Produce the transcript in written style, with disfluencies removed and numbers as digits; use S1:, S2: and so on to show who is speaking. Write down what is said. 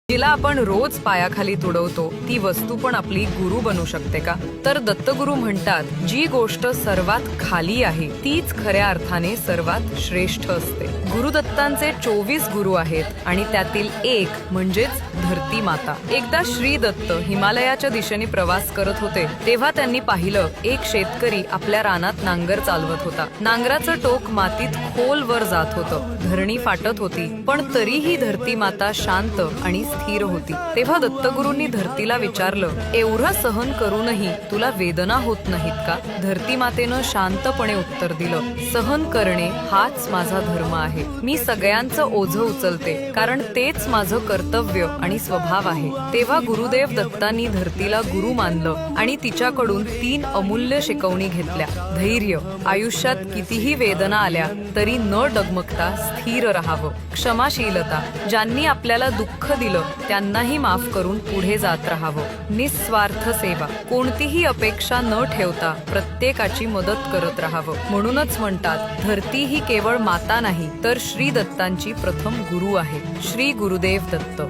S1: जिला आपण रोज पायाखाली तुडवतो ती वस्तू पण आपली गुरु बनू शकते का? तर दत्तगुरु म्हणतात, जी गोष्ट सर्वात खाली आहे तीच खऱ्या अर्थाने सर्वात श्रेष्ठ असते. गुरुदत्तांचे 24 गुरु आहेत आणि त्यातील एक म्हणजेच धरती माता. एकदा श्री दत्त हिमालयाच्या दिशेने प्रवास करत होते तेव्हा त्यांनी पाहिलं, एक शेतकरी आपल्या रानात नांगर चालवत होता. नांगराचं टोक मातीत खोल वर जात होतं. धरणी फाटत होती, पण तरीही धरती माता शांत आणि स्थिर होती. तेव्हा दत्तगुरूंनी धरतीला विचारलं, एवढं सहन करूनही तुला वेदना होत नाहीत का? धरती मातेनं शांतपणे उत्तर दिलं, सहन करणे हाच माझा धर्म आहे. मी सगळ्यांचं ओझं उचलते, कारण तेच माझं कर्तव्य आणि स्वभाव आहे. तेव्हा गुरुदेव दत्तांनी धरतीला गुरु मानलं आणि तिच्याकडून 3 अमूल्य शिकवणी घेतल्या. धैर्य, आयुष्यात कितीही वेदना आल्या तरी न डगमगता स्थिर राहावं. क्षमाशीलता, ज्यांनी आपल्याला दुःख दिलं त्यांनाही माफ करून पुढे जात राहावं. निस्वार्थ सेवा, कोणतीही अपेक्षा न ठेवता प्रत्येकाची मदत करत राहावं. म्हणूनच म्हणतात, धरती ही केवळ माता नाही तर श्री दत्तांची प्रथम गुरु आहे. श्री गुरुदेव दत्त.